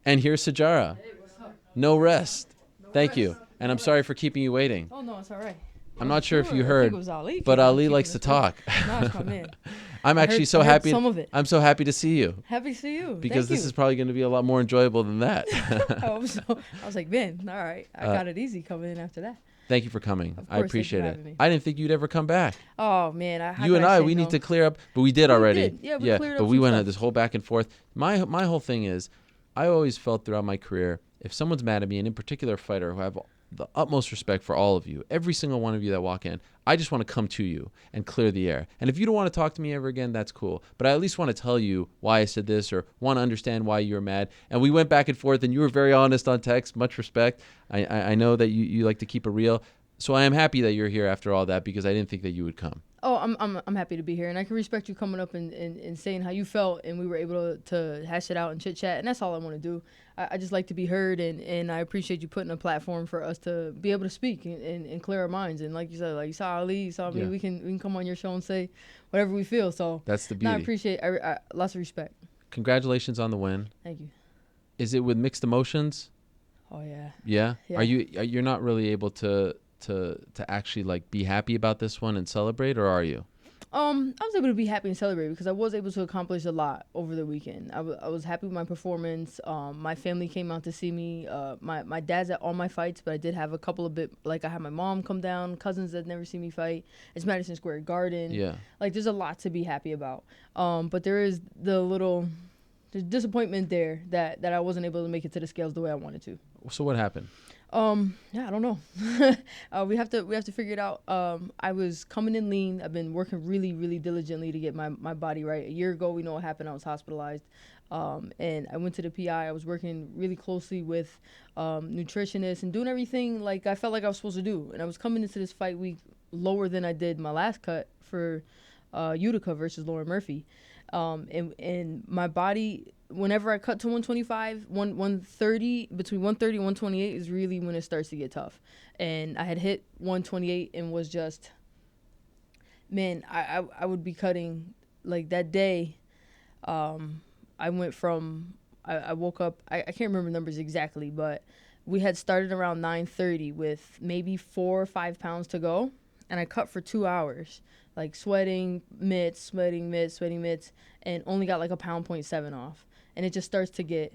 And here's Sijara. Hey, what's up? No rest. Thank you. rest. And I'm sorry for keeping you waiting. Oh, no, it's all right. I'm not sure if you I heard, think it was Ali. but Ali keeping likes us to straight. talk. No, it's my man. I'm I actually heard- so I heard happy. some of it. I'm so happy to see you Happy to see you. because Thank this you. is probably going to be a lot more enjoyable than that. I was like, man, all right. I got it easy coming in after that. Thank you for coming. Of course, I thank you appreciate for it. having me. I didn't think you'd ever come back. Oh, man. You and I, we need to clear up, but we did already. did. Yeah, we cleared but up we some went stuff. at this whole back and forth. My whole thing is, I always felt throughout my career, if someone's mad at me, and in particular a fighter who I have the utmost respect for all of you, every single one of you that walk in, I just want to come to you and clear the air. And if you don't want to talk to me ever again, that's cool. But I at least want to tell you why I said this or want to understand why you were mad. And we went back and forth, and you were very honest on text. Much respect. I know that you like to keep it real. So I am happy that you're here after all that because I didn't think that you would come. Oh, I'm happy to be here, and I can respect you coming up and saying how you felt, and we were able to hash it out and chit chat, and that's all I want to do. I just like to be heard, and I appreciate you putting a platform for us to be able to speak and clear our minds. And like you said, like you saw Ali, you saw me, Yeah. we can come on your show and say whatever we feel. So That's the no, beauty. I appreciate lots of respect. Congratulations on the win. Thank you. Is it with mixed emotions? Oh yeah. Yeah. Yeah. You're not really able to actually like be happy about this one and celebrate, or are you? I was able to be happy and celebrate because I was able to accomplish a lot over the weekend. I was happy with my performance. My family came out to see me. My dad's at all my fights, but I did have a couple of I had my mom come down, cousins that never see me fight. It's Madison Square Garden. Yeah. Like, there's a lot to be happy about. But there is there's disappointment there that I wasn't able to make it to the scales the way I wanted to. So what happened? Yeah, I don't know. We have to figure it out. I was coming in lean. I've been working really, really diligently to get my body right. A year ago, we know what happened. I was hospitalized. And I went to the PI. I was working really closely with nutritionists and doing everything like I felt like I was supposed to do. And I was coming into this fight week lower than I did my last cut for Utica versus Lauren Murphy. And my body, whenever I cut to 125, 130, between 130 and 128 is really when it starts to get tough. And I had hit 128 and was just, man, I would be cutting, like that day, I went from, I woke up, I can't remember numbers exactly, but we had started around 9:30 with maybe 4 or 5 pounds to go. And I cut for 2 hours. Like sweating mitts, and only got like 1.7 pounds off. And it just starts to get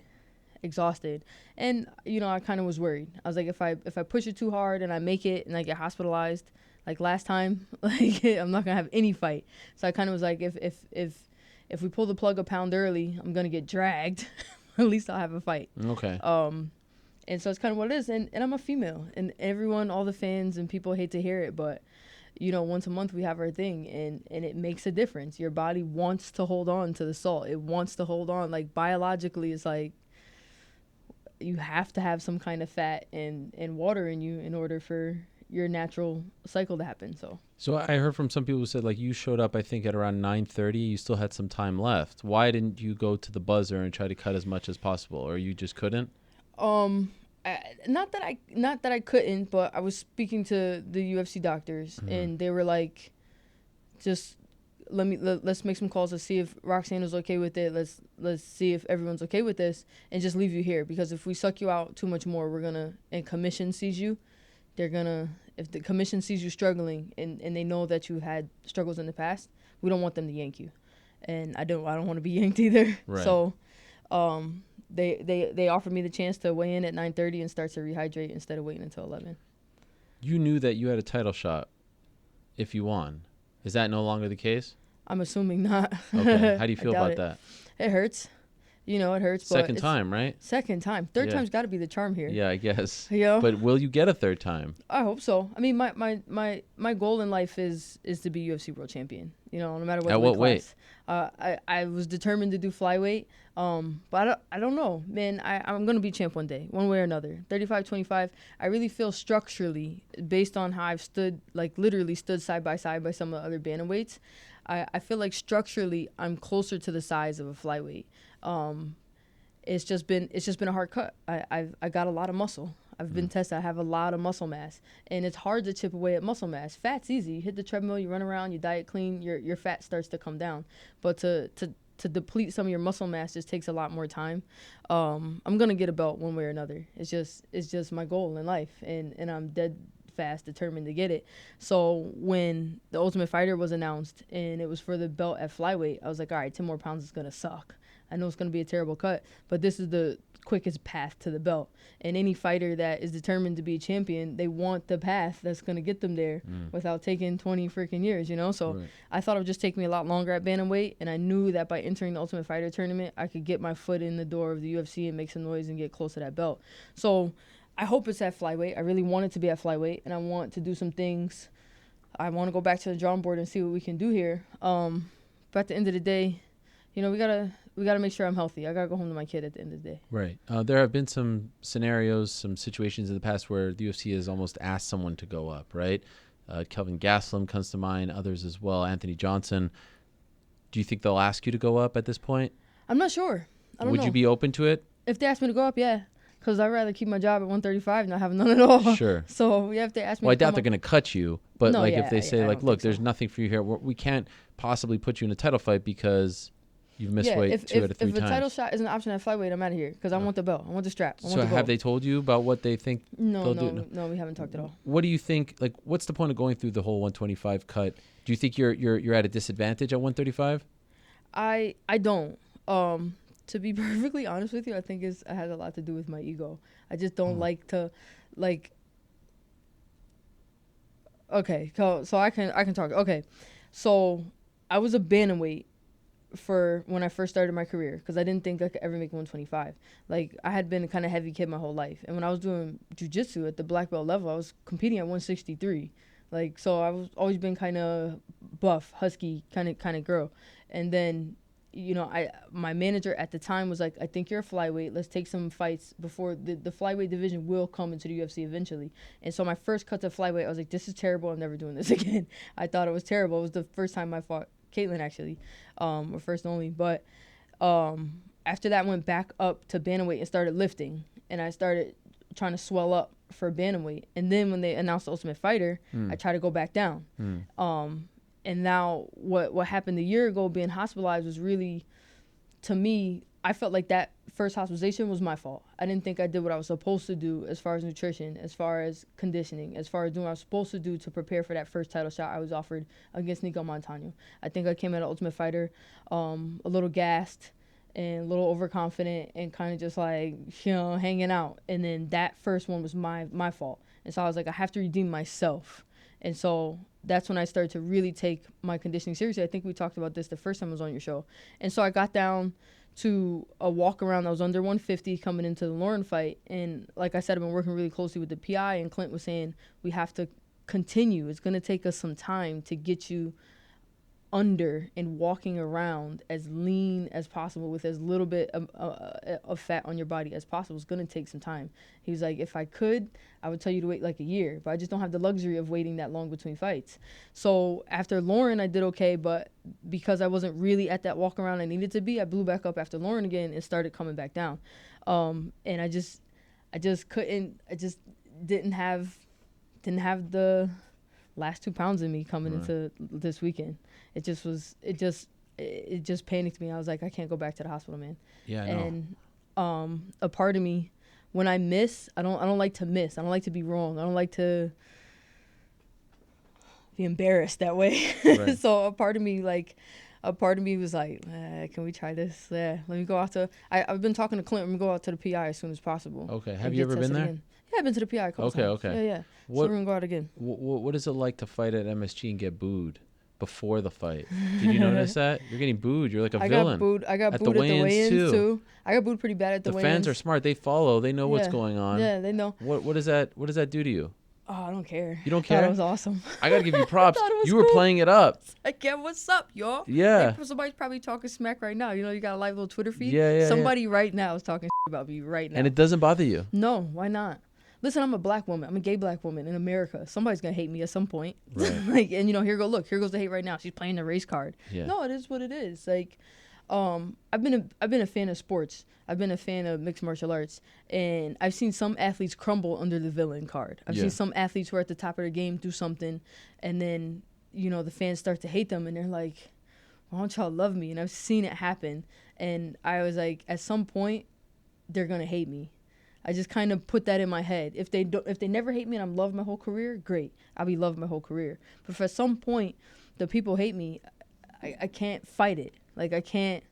exhausted. And, I kind of was worried. I was like, if I push it too hard and I make it and I get hospitalized, like last time, like I'm not going to have any fight. So I kind of was like, if we pull the plug a pound early, I'm going to get dragged. At least I'll have a fight. Okay. And so it's kind of what it is. And I'm a female. And everyone, all the fans and people hate to hear it, but once a month we have our thing, and it makes a difference. Your body wants to hold on to the salt. It wants to hold on. Like, biologically, it's like you have to have some kind of fat and water in you in order for your natural cycle to happen. So I heard from some people who said, like, you showed up, I think, at around 9:30. You still had some time left. Why didn't you go to the buzzer and try to cut as much as possible, or you just couldn't? Not that I couldn't, but I was speaking to the UFC doctors, and they were like, just let's make some calls to see if Roxanne was okay with it. Let's see if everyone's okay with this, and just leave you here, because if we suck you out too much more, and commission sees you, if the commission sees you struggling and they know that you had struggles in the past, we don't want them to yank you, and I don't want to be yanked either. Right. So, They offered me the chance to weigh in at 9:30 and start to rehydrate instead of waiting until 11. You knew that you had a title shot if you won. Is that no longer the case? I'm assuming not. Okay. How do you feel doubt about that? It hurts. It hurts. Second time, right? Second time. Third Yeah. time's got to be the charm here. Yeah, I guess. Yeah. But will you get a third time? I hope so. I mean, my goal in life is to be UFC world champion. No matter what. At what weight? I was determined to do flyweight. But I don't know, man. I'm gonna be champ one day, one way or another. 35-25. I really feel structurally, based on how I've literally stood side by side by some of the other bantamweights, I feel like structurally I'm closer to the size of a flyweight. It's just been a hard cut. I got a lot of muscle. I've been tested. I have a lot of muscle mass, and it's hard to chip away at muscle mass. Fat's easy. You hit the treadmill, you run around, you diet clean, your fat starts to come down. But to to deplete some of your muscle mass just takes a lot more time. I'm gonna get a belt one way or another. It's just my goal in life, and I'm dead fast determined to get it. So when the Ultimate Fighter was announced and it was for the belt at flyweight, I was like, all right, 10 more pounds is gonna suck. I know it's gonna be a terrible cut, but this is the quickest path to the belt. And any fighter that is determined to be a champion, they want the path that's going to get them there without taking 20 freaking years, you know? So I thought it would just take me a lot longer at bantamweight, and I knew that by entering the Ultimate Fighter tournament, I could get my foot in the door of the UFC and make some noise and get close to that belt. So I hope it's at flyweight. I really want it to be at flyweight, and I want to do some things. I want to go back to the drawing board and see what we can do here. But at the end of the day, you know, we gotta make sure I'm healthy. I gotta go home to my kid at the end of the day. Right. There have been some scenarios, some situations in the past where the UFC has almost asked someone to go up, right? Kelvin Gastelum comes to mind, others as well, Anthony Johnson. Do you think they'll ask you to go up at this point? I'm not sure. I don't know. Would you be open to it? If they ask me to go up, yeah. Because I'd rather keep my job at 135 and not have none at all. Sure. So, yeah, if they ask me well, I to doubt they're going to cut you. But, no, if they say, look, there's so. nothing for you here. We can't possibly put you in a title fight because you've missed weight two out of three times. If a title shot is an option at flyweight, I'm out of here because I want the belt. I want the strap. I want so the have they told you about what they think they'll do? No, we haven't talked at all. What do you think? Like, what's the point of going through the whole 125 cut? Do you think you're at a disadvantage at 135? I don't. To be perfectly honest with you, I think it has a lot to do with my ego. I just don't like to, like. Okay, so I can talk. Okay, so I was a bantamweight for when I first started my career because I didn't think I could ever make 125. Like, I had been a kind of heavy kid my whole life, and when I was doing jiu-jitsu at the black belt level, I was competing at 163. Like, so I was always been kind of buff, husky kind of girl. And then, you know, my manager at the time was like, I think you're a flyweight. Let's take some fights before the flyweight division will come into the UFC eventually. And so my first cut to flyweight, I was like, this is terrible. I'm never doing this again. I thought it was terrible. It was the first time I fought Caitlin, actually, or first and only. But after that, went back up to bantamweight and started lifting. And I started trying to swell up for bantamweight. And then when they announced the Ultimate Fighter, I tried to go back down. And now what happened a year ago being hospitalized was really, to me, I felt like that first hospitalization was my fault. I didn't think I did what I was supposed to do as far as nutrition, as far as conditioning, as far as doing what I was supposed to do to prepare for that first title shot I was offered against Nico Montano. I think I came at an Ultimate Fighter a little gassed and a little overconfident and kind of just like, you know, hanging out. And then that first one was my fault. And so I was like, I have to redeem myself. And so that's when I started to really take my conditioning seriously. I think we talked about this the first time I was on your show. And so I got down to a walk around that was under 150 coming into the Lauren fight. And like I said, I've been working really closely with the PI, and Clint was saying we have to continue. It's going to take us some time to get you under and walking around as lean as possible with as little bit of fat on your body as possible. It's going to take some time. He was like, if I could, I would tell you to wait like a year, but I just don't have the luxury of waiting that long between fights. So after Lauren, I did okay, but because I wasn't really at that walk around I needed to be, I blew back up after Lauren again and started coming back down. And I just didn't have the last 2 pounds in me coming into this weekend. It just panicked me. I was like, I can't go back to the hospital, man. Yeah, I know. And a part of me, when I miss, I don't like to miss. I don't like to be wrong. I don't like to be embarrassed that way. Right. So a part of me was like, can we try this? Yeah, let me go out to. I've been talking to Clint. I'm gonna go out to the PI as soon as possible. Okay. Have you ever been there? Again. Yeah, I've been to the PI a couple times. Okay. Yeah. So we're gonna go out again. What is it like to fight at MSG and get booed before the fight? Did you notice that? You're getting booed. You're like a villain. I got booed at the weigh-ins too. I got booed pretty bad at the weigh-ins. The fans are smart. They follow. They know what's going on. Yeah, they know. What does that do to you? Oh, I don't care. You don't care? I thought it was awesome. I gotta give you props. You were playing it up. Like, yeah, what's up, y'all? Yeah. Hey, somebody's probably talking smack right now. You know, you got a live little Twitter feed. Yeah. Somebody right now is talking about me right now. And it doesn't bother you? No, why not? Listen, I'm a black woman. I'm a gay black woman in America. Somebody's gonna hate me at some point. Right. And here goes the hate right now. She's playing the race card. Yeah. No, it is what it is. Like, I've been a fan of sports. I've been a fan of mixed martial arts, and I've seen some athletes crumble under the villain card. I've seen some athletes who are at the top of their game do something, and then the fans start to hate them, and they're like, why don't y'all love me? And I've seen it happen. And I was like, at some point, they're going to hate me. I just kind of put that in my head. If they never hate me and I'm loved my whole career, great. I'll be loved my whole career. But if at some point the people hate me, I can't fight it. Like, I can't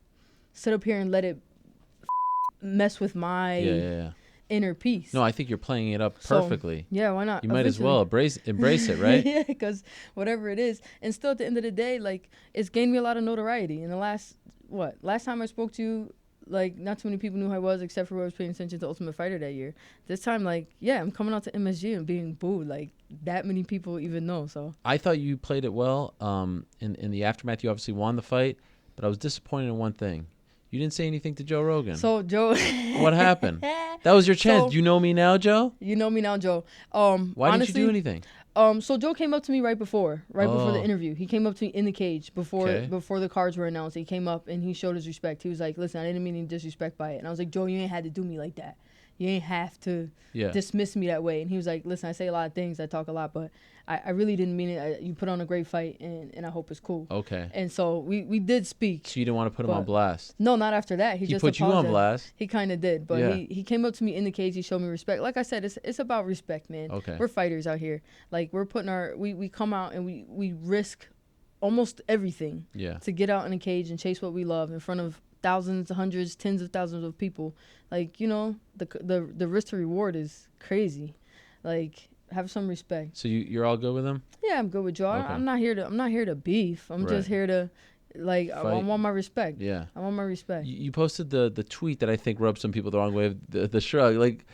sit up here and let it mess with my inner peace. No, I think you're playing it up perfectly. So, yeah, why not? You might as well embrace it, right? Yeah, because whatever it is. And still, at the end of the day, like, it's gained me a lot of notoriety. In the last time I spoke to you, like, not too many people knew who I was except for who I was paying attention to Ultimate Fighter that year. This time, like, yeah, I'm coming out to MSG and being booed. Like, that many people even know, so. I thought you played it well. In the aftermath, you obviously won the fight, but I was disappointed in one thing. You didn't say anything to Joe Rogan. So, Joe... What happened? That was your chance. So, you know me now, Joe? You know me now, Joe. Why honestly, didn't you do anything? So Joe came up to me right before the interview. He came up to me in the cage before the cards were announced. He came up and he showed his respect. He was like, listen, I didn't mean any disrespect by it. And I was like, Joe, you ain't had to do me like that. You ain't have to dismiss me that way. And he was like, listen, I say a lot of things. I talk a lot, but I really didn't mean it. You put on a great fight, and I hope it's cool. Okay. And so we did speak. So you didn't want to put him on blast? No, not after that. He just put you on blast? He kind of did. But he came up to me in the cage. He showed me respect. Like I said, it's about respect, man. Okay. We're fighters out here. Like, we're putting we come out and we risk almost everything to get out in a cage and chase what we love in front of thousands, hundreds, tens of thousands of people. Like, you know, the risk to reward is crazy. Like, have some respect. So you're all good with him? Yeah, I'm good with Joe. Okay. I'm not here to beef. I'm just here to, like, I want my respect. Yeah. I want my respect. You posted the tweet that I think rubbed some people the wrong way, the shrug. Like,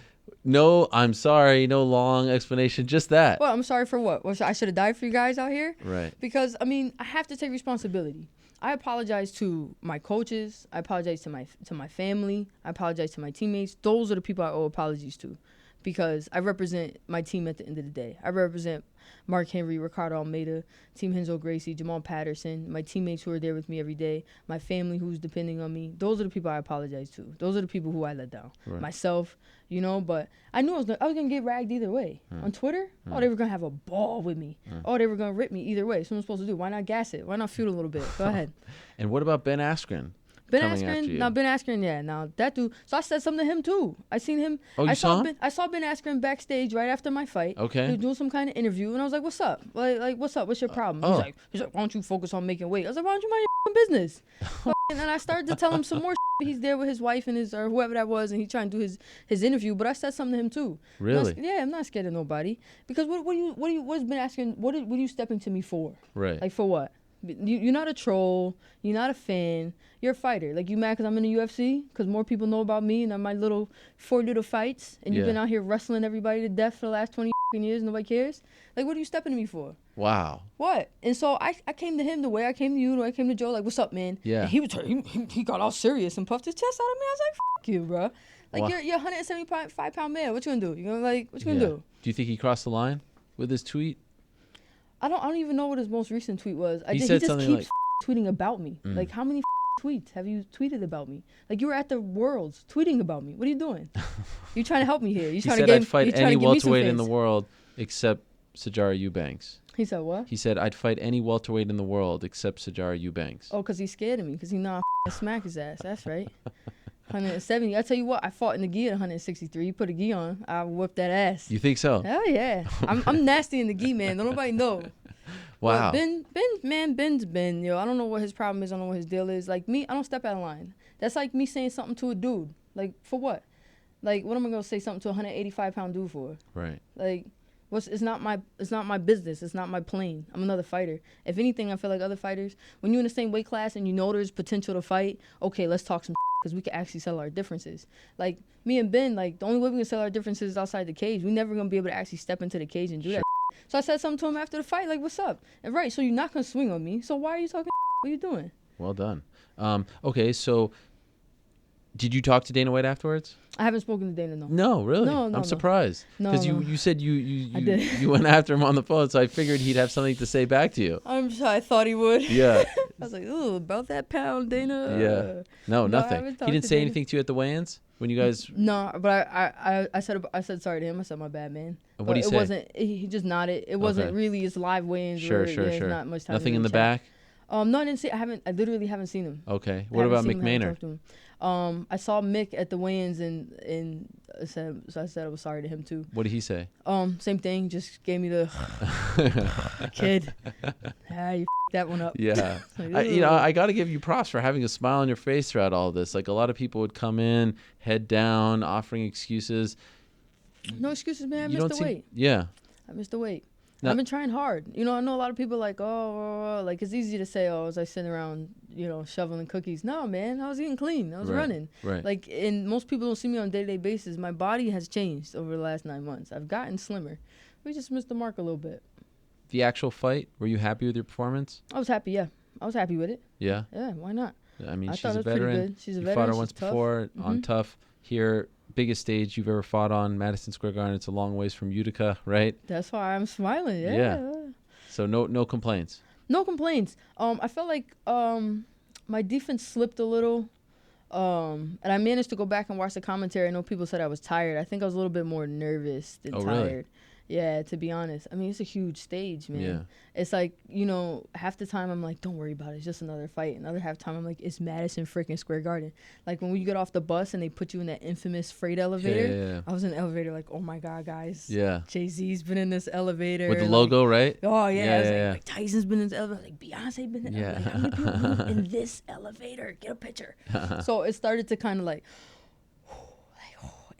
no, I'm sorry, no long explanation, just that. Well, I'm sorry for what? I should have died for you guys out here? Right. Because, I mean, I have to take responsibility. I apologize to my coaches. I apologize to my family. I apologize to my teammates. Those are the people I owe apologies to, because I represent my team at the end of the day. I represent Mark Henry, Ricardo Almeida, Team Henzo Gracie, Jamal Patterson, my teammates who are there with me every day, my family who's depending on me. Those are the people I apologize to. Those are the people who I let down. Right. Myself, you know, but I knew I was going to get ragged either way. On Twitter, they were going to have a ball with me. They were going to rip me either way. So what am I supposed to do? Why not gas it? Why not feud a little bit? Go ahead. And what about Ben Askren? Ben Askren, yeah. Now, that dude. So I said something to him, too. I seen him. Oh, you saw him? I saw Ben Askren backstage right after my fight. Okay. He was doing some kind of interview, and I was like, what's up? Like what's up? What's your problem? He's like, why don't you focus on making weight? I was like, why don't you mind your business? And then I started to tell him some more shit. He's there with his wife and or whoever that was, and he's trying to do his interview. But I said something to him, too. Really? I'm not scared of nobody. Because what's Ben Askren, what are you stepping to me for? Right. Like, for what? You're not a troll. You're not a fan. You're a fighter. Like, you mad because I'm in the UFC? Because more people know about me and my four little fights? And you've been out here wrestling everybody to death for the last 20 years. Nobody cares? Like, what are you stepping to me for? Wow. What? And so I came to him the way I came to you, the way I came to Joe. Like, what's up, man? Yeah. And he got all serious and puffed his chest out of me. I was like, F you, bro. Like, you're a 175-pound man. What you gonna do? What you gonna do? Do you think he crossed the line with his tweet? I don't even know what his most recent tweet was. He just keeps tweeting about me. Like, how many tweets have you tweeted about me? Like, you were at the Worlds tweeting about me. What are you doing? You trying to help me here? He said I'd fight any welterweight in the world except Sijara Eubanks. He said what? He said I'd fight any welterweight in the world except Sijara Eubanks. Oh, because he's scared of me. Because he know I smack his ass. That's right. 170. I tell you what, I fought in the gi at 163. You put a gi on, I whipped that ass. You think so? Hell yeah. I'm nasty in the gi, man. Don't nobody know. Wow. Ben's Ben. Yo, I don't know what his problem is. I don't know what his deal is. Like, me, I don't step out of line. That's like me saying something to a dude. Like, for what? Like, what am I gonna say something to a 185-pound dude for? Right. Like, it's not my business. It's not my plane. I'm another fighter. If anything, I feel like other fighters, when you're in the same weight class and you know there's potential to fight, okay, let's talk some because we can actually settle our differences. Like, me and Ben, like, the only way we can settle our differences is outside the cage. We're never gonna be able to actually step into the cage and do that. So I said something to him after the fight, like, what's up? And right, so you're not gonna swing on me. So why are you talking? What are you doing? Well done. Okay, so did you talk to Dana White afterwards? I haven't spoken to Dana, no. No, really? No, I'm surprised. No, because you said you went after him on the phone, so I figured he'd have something to say back to you. I thought he would. Yeah. I was like, ooh, about that pound, Dana. Yeah. No, nothing. He didn't say anything to you at the weigh-ins when you guys? No, but I said sorry to him. I said, my bad, man. What did he say? It wasn't. He just nodded. It wasn't really his live weigh-ins. Sure. Not much time. Nothing in the back. No, I didn't see. I literally haven't seen him. Okay. I What haven't about seen him, haven't McMaynard? talked to him. I saw Mick at the weigh-ins and so I said I was sorry to him too. What did he say? Same thing. Just gave me the kid. You that one up. Yeah. Like, I got to give you props for having a smile on your face throughout all of this. Like, a lot of people would come in, head down, offering excuses. no excuses, man. I You missed don't the seem- weight. Yeah. I missed the weight. Now- I've been trying hard. I know a lot of people like, like it's easy to say, was I sitting around, shoveling cookies? No, man, I was eating clean. I was running. Right. Like, and most people don't see me on a day-to-day basis. My body has changed over the last 9 months. I've gotten slimmer. We just missed the mark a little bit. The actual fight, were you happy with your performance? I was happy, yeah. I was happy with it. Yeah. Yeah, why not? I mean, I she's thought a it was pretty veteran. good. She's a You veteran. fought her She's once tough. before on Tough. Here, biggest stage you've ever fought on, Madison Square Garden. It's a long ways from Utica, right? That's why I'm smiling. Yeah. So no complaints. No complaints. I felt like my defense slipped a little. And I managed to go back and watch the commentary. I know people said I was tired. I think I was a little bit more nervous than tired. Really? Yeah, to be honest. I mean, it's a huge stage, man. Yeah. It's like, half the time I'm like, don't worry about it. It's just another fight. Another half time I'm like, it's Madison freaking Square Garden. Like when you get off the bus and they put you in that infamous freight elevator. Yeah. I was in the elevator like, oh my God, guys. Yeah. Jay-Z's been in this elevator. With the like, logo, right? Oh, yeah. I was Yeah. like Tyson's been in this elevator. Like, Beyonce been in the elevator. How many people move in this elevator? Get a picture. So it started to kind of like,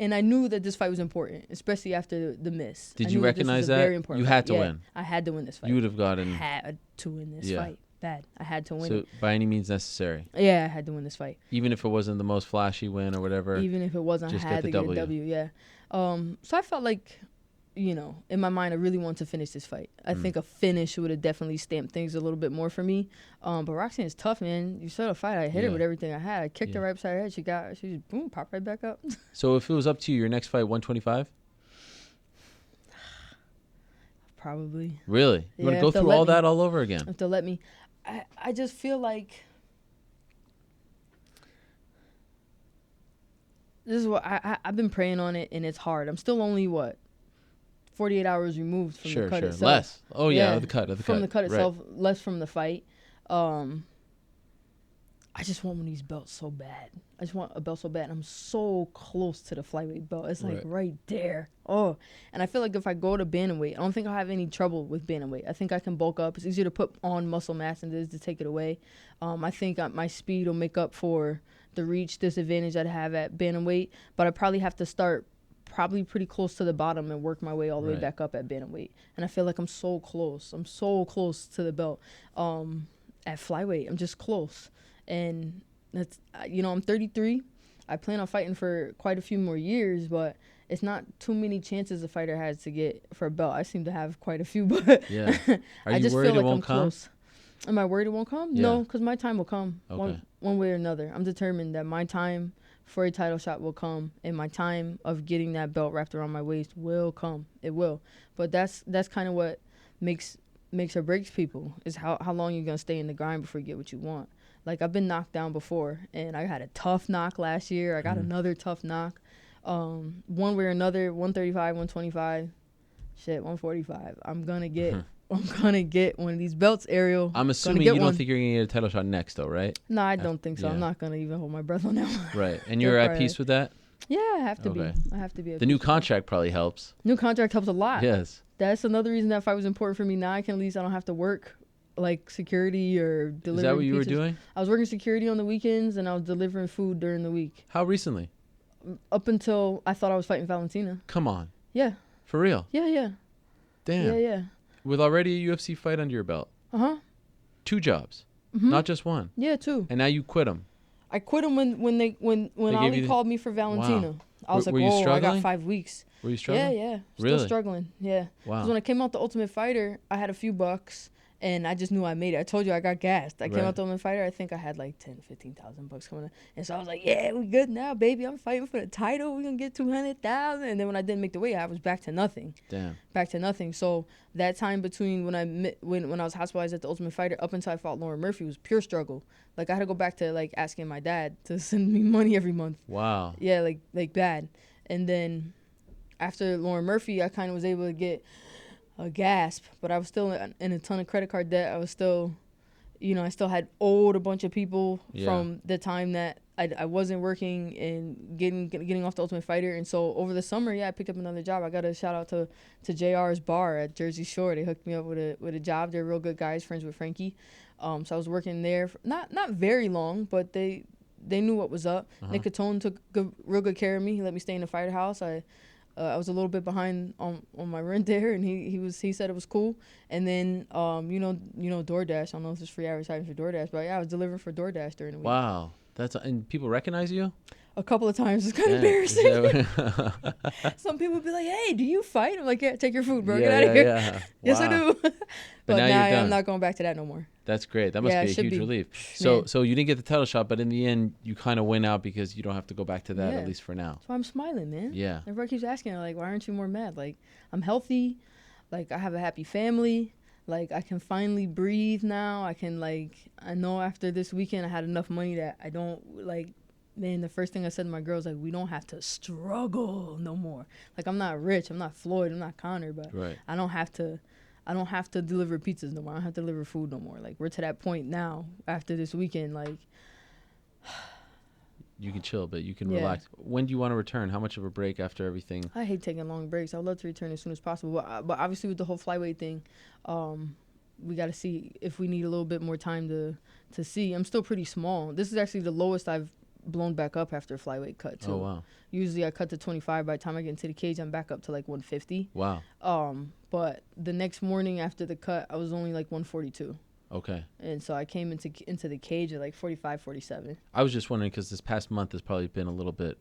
and I knew that this fight was important, especially after the miss. Did I you knew recognize this was a that? very important You fight. had to Yeah, win. I had to win this fight. You would have gotten. Had to win this Yeah. fight. Bad. I had to win So it. by any means necessary, Yeah, I had to win this fight. even if it wasn't the most flashy win or whatever. Even if it wasn't, I just had get to the get a W. W. Yeah. So I felt like, in my mind, I really wanted to finish this fight. I think a finish would have definitely stamped things a little bit more for me. But Roxanne is tough, man. You saw the fight. I hit her with everything I had. I kicked her right beside her head. She just boom, popped right back up. So if it was up to you, your next fight, 125? Probably. Really? You want Yeah, to go if they'll through let all me. that all over again? If they'll let me. I just feel like this is what I've been praying on it, and it's hard. I'm still only 48 hours removed from the cut itself. Less. Oh yeah, the cut. From the cut itself, less from the fight. I just want one of these belts so bad. I just want a belt so bad. And I'm so close to the flyweight belt. It's like right there. Oh, and I feel like if I go to bantamweight, I don't think I'll have any trouble with bantamweight. I think I can bulk up. It's easier to put on muscle mass than it is to take it away. I think my speed will make up for the reach disadvantage I'd have at bantamweight. But I probably have to start pretty close to the bottom and work my way all the way back up at bantamweight. And I feel like I'm so close. I'm so close to the belt. At flyweight, I'm just close. And that's, I'm 33. I plan on fighting for quite a few more years, but it's not too many chances a fighter has to get for a belt. I seem to have quite a few, but Yeah. Are I you just worried feel like it won't I'm come? close. Am I worried it won't come? Yeah. No, because my time will come Okay. one way or another. I'm determined that my time for a title shot will come, and my time of getting that belt wrapped around my waist will come. It will. But that's kind of what makes or breaks people, is how long you're going to stay in the grind before you get what you want. Like, I've been knocked down before, and I had a tough knock last year. I got another tough knock. One way or another, 135, 125, 145. I'm going to get one of these belts, Ariel. I'm assuming you don't think you're going to get a title shot next, though, right? No, I don't think so. Yeah. I'm not going to even hold my breath on that one. Right. And you're at peace with that? Yeah, I have to Okay. be. I have to be. The new contract probably helps. New contract helps a lot. Yes. That's another reason that fight was important for me. Now I don't have to work like security or delivering. Is that what you were pizzas. doing? I was working security on the weekends, and I was delivering food during the week. How recently? Up until I thought I was fighting Valentina. Come on. Yeah. For real? Yeah. Damn. Yeah. With already a UFC fight under your belt. 2 jobs. Mm-hmm. Not just one. Yeah, 2. And now you quit them. I quit him when They gave Ali you called me for Valentina. Wow. I was Were you like, I struggling? got 5 weeks. Were you struggling? Yeah. Still Really? struggling. Yeah. Wow. Because when I came out the Ultimate Fighter, I had a few bucks, and I just knew I made it. I told you I got gassed. I came out the Ultimate Fighter. I think I had like 10, 15,000 bucks coming in. And so I was like, yeah, we good now, baby. I'm fighting for the title. We're going to get 200,000. And then when I didn't make the weight, I was back to nothing. Damn. Back to nothing. So that time between when I was hospitalized at the Ultimate Fighter up until I fought Lauren Murphy was pure struggle. Like, I had to go back to like asking my dad to send me money every month. Wow. Yeah, like bad. And then after Lauren Murphy, I kind of was able to get a gasp, but I was still in a ton of credit card debt. I was still, I still had owed a bunch of people Yeah. from the time that I wasn't working and getting off the Ultimate Fighter. And so over the summer, I picked up another job. I got a shout out to JR's bar at Jersey Shore. They hooked me up with a job. They're real good guys, friends with Frankie. So I was working there for not very long, but they knew what was up. Nick Catone took real good care of me. He let me stay in the fighter house. I was a little bit behind on my rent there, and he said it was cool. And then DoorDash. I don't know if it's free advertising for DoorDash, but I was delivering for DoorDash during the week. Wow. And people recognize you? A couple of times. It's kind of embarrassing. Some people would be like, "Hey, do you fight?" I'm like, "Yeah, take your food, bro. Get out of here." Yeah. Yes, I do. But now you're done. I'm not going back to that no more. That's great. That must be a huge relief. So you didn't get the title shot, but in the end, you kind of win out because you don't have to go back to that, at least for now. That's why I'm smiling, man. Yeah. Everybody keeps asking, like, why aren't you more mad? Like, I'm healthy. Like, I have a happy family. Like, I can finally breathe now. I know after this weekend I had enough money that I don't, man, the first thing I said to my girls, like, we don't have to struggle no more. Like, I'm not rich. I'm not Floyd. I'm not Connor, but I don't have to deliver pizzas no more. I don't have to deliver food no more. Like, we're to that point now after this weekend. Like, you can chill, but you can relax. When do you want to return? How much of a break after everything? I hate taking long breaks. I would love to return as soon as possible. But obviously with the whole flyweight thing, we got to see if we need a little bit more time to see. I'm still pretty small. This is actually the lowest I've blown back up after a flyweight cut too. Oh, wow. Usually I cut to 25. By the time I get into the cage, I'm back up to 150. Wow. But the next morning after the cut, I was only 142. Okay. And so I came into the cage at 45, 47. I was just wondering because this past month has probably been a little bit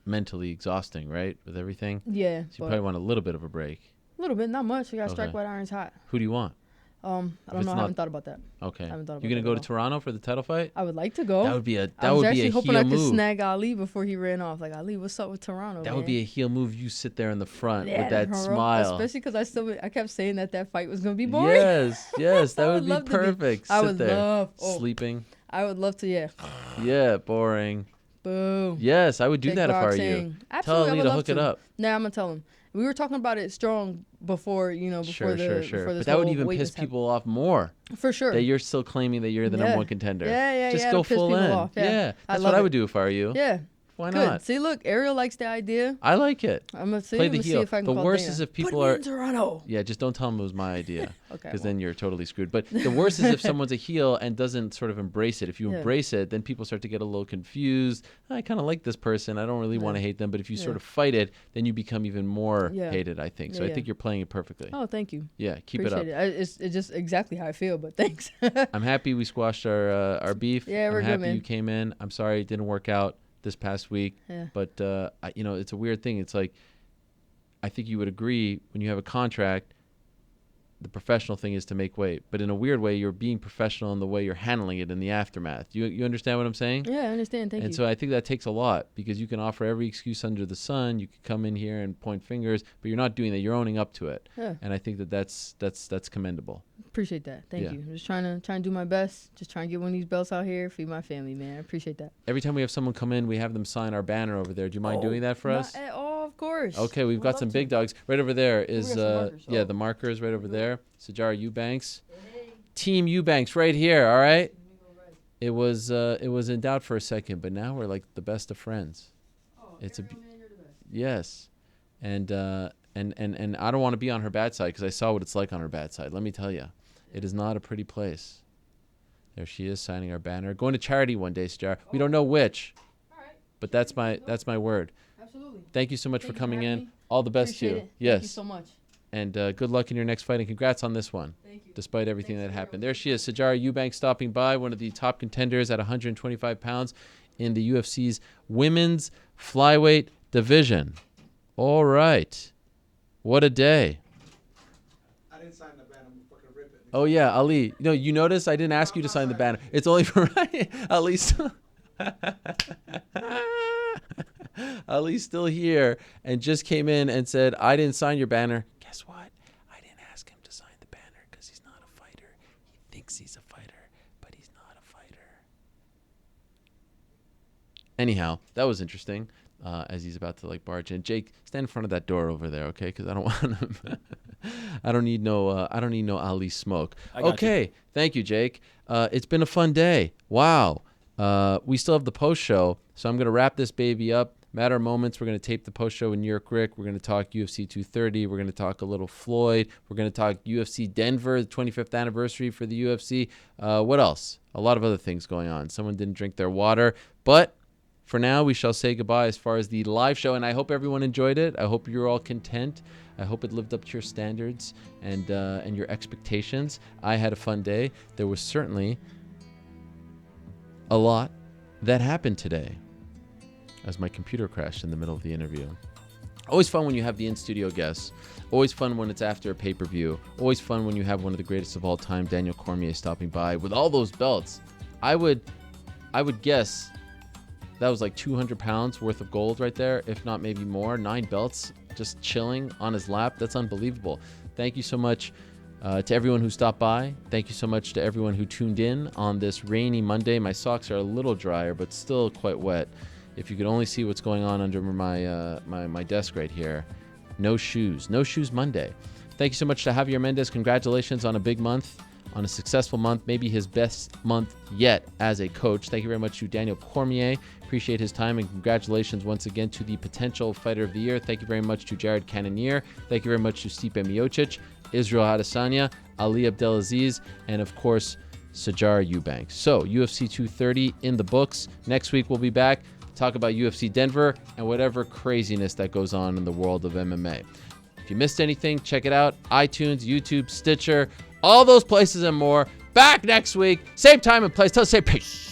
mentally exhausting, right, with everything? Yeah. So you probably want a little bit of a break. A little bit, not much. I got to strike while the iron's hot. Who do you want? I don't know. I haven't thought about that. Okay. I haven't thought about You're going to go to Toronto for the title fight? I would like to go. That would be a I was actually hoping I could move. snag Ali before he ran off. Like, Ali, what's up with Toronto, That man? would be a heel move. You sit there in the front with that smile. Especially because I kept saying that fight was going to be boring. Yes. That would be perfect. I would love. Sleeping. I would love to, yeah. Yeah, boring. Boom. Yes, I would do that if I were you. Absolutely, tell Ali to hook it up. Nah, I'm going to tell him. We were talking about it strong before, Sure. Before But that would even piss people off more. For sure. That you're still claiming that you're the number one contender. Yeah. Just go full in. Off. Yeah. That's what I would do if I were you. Yeah. Why Good. not? See, look, Ariel likes the idea. I like it. I'm going to play the heel. See if I can the call worst Dana. is if people Put me are in Toronto. Yeah, just don't tell them it was my idea. Okay. Because then you're totally screwed. But the worst is if someone's a heel and doesn't sort of embrace it. If you embrace it, then people start to get a little confused. I kind of like this person. I don't really want to hate them. But if you sort of fight it, then you become even more hated, I think. So I think you're playing it perfectly. Oh, thank you. Yeah, keep Appreciate it up. It's just exactly how I feel, but thanks. I'm happy we squashed our beef. Yeah, we're I'm good, happy man. you came in. I'm sorry it didn't work out this past week. Yeah. But, it's a weird thing. It's like, I think you would agree when you have a contract, the professional thing is to make weight. But in a weird way, you're being professional in the way you're handling it in the aftermath. You understand what I'm saying? Yeah, I understand. Thank you. And so I think that takes a lot because you can offer every excuse under the sun. You can come in here and point fingers, but you're not doing that. You're owning up to it. Yeah. And I think that's commendable. Appreciate that. Thank you. I'm just trying to do my best. Just trying to get one of these belts out here, feed my family, man. I appreciate that. Every time we have someone come in, we have them sign our banner over there. Do you mind doing that for us? Of course. Okay, we've got some big dogs. Right over there is markers, the marker is right over there. Sijara Eubanks. Hey. Team Eubanks right here, all right? It was in doubt for a second, but now we're like the best of friends. Oh, it's man, you're the best. Yes. And I don't want to be on her bad side because I saw what it's like on her bad side. Let me tell you. It is not a pretty place. There she is signing our banner. Going to charity one day, Sijara. We don't know which. All right. But that's my word. Absolutely. Thank you so much for coming in. Me. All the best Appreciate to you. it. Yes. Thank you so much. And good luck in your next fight, and congrats on this one. Thank you. Despite everything that happened. There she is, Sijara Eubanks stopping by, one of the top contenders at 125 pounds in the UFC's women's flyweight division. All right. What a day. I didn't sign the banner. I'm gonna fucking rip it. Oh, yeah, Ali. No, you notice I didn't ask you to sign the banner. It's only for Ali's. Ali's still here and just came in and said, I didn't sign your banner. Guess what? I didn't ask him to sign the banner because he's not a fighter. He thinks he's a fighter, but he's not a fighter. Anyhow, that was interesting as he's about to barge in. Jake, stand in front of that door over there, okay? Because I don't want him. I don't need no Ali smoke. I got Okay, thank you, Jake. It's been a fun day. Wow. We still have the post show, so I'm gonna wrap this baby up. Matter of moments, we're going to tape the post show in New York, Rick. We're going to talk UFC 230. We're going to talk a little Floyd. We're going to talk UFC Denver, the 25th anniversary for the UFC. What else? A lot of other things going on. Someone didn't drink their water. But for now, we shall say goodbye as far as the live show. And I hope everyone enjoyed it. I hope you're all content. I hope it lived up to your standards and your expectations. I had a fun day. There was certainly a lot that happened today, as my computer crashed in the middle of the interview. Always fun when you have the in-studio guests. Always fun when it's after a pay-per-view. Always fun when you have one of the greatest of all time, Daniel Cormier, stopping by with all those belts. I would guess that was like 200 pounds worth of gold right there, if not maybe more. 9 belts just chilling on his lap. That's unbelievable. Thank you so much to everyone who stopped by. Thank you so much to everyone who tuned in on this rainy Monday. My socks are a little drier, but still quite wet. If you could only see what's going on under my desk right here. No shoes Monday. Thank you so much to Javier Mendez. Congratulations on a big month, on a successful month, maybe his best month yet as a coach. Thank you very much to Daniel Cormier. Appreciate his time, and congratulations once again to the potential fighter of the year. Thank you very much to Jared Cannonier. Thank you very much to Stipe Miocic, Israel Adesanya, Ali Abdelaziz, and of course, Sijara Eubanks. So UFC 230 in the books. Next week we'll be back. Talk about UFC Denver and whatever craziness that goes on in the world of MMA. If you missed anything, check it out. iTunes, YouTube, Stitcher, all those places and more. Back next week, same time and place. Say peace.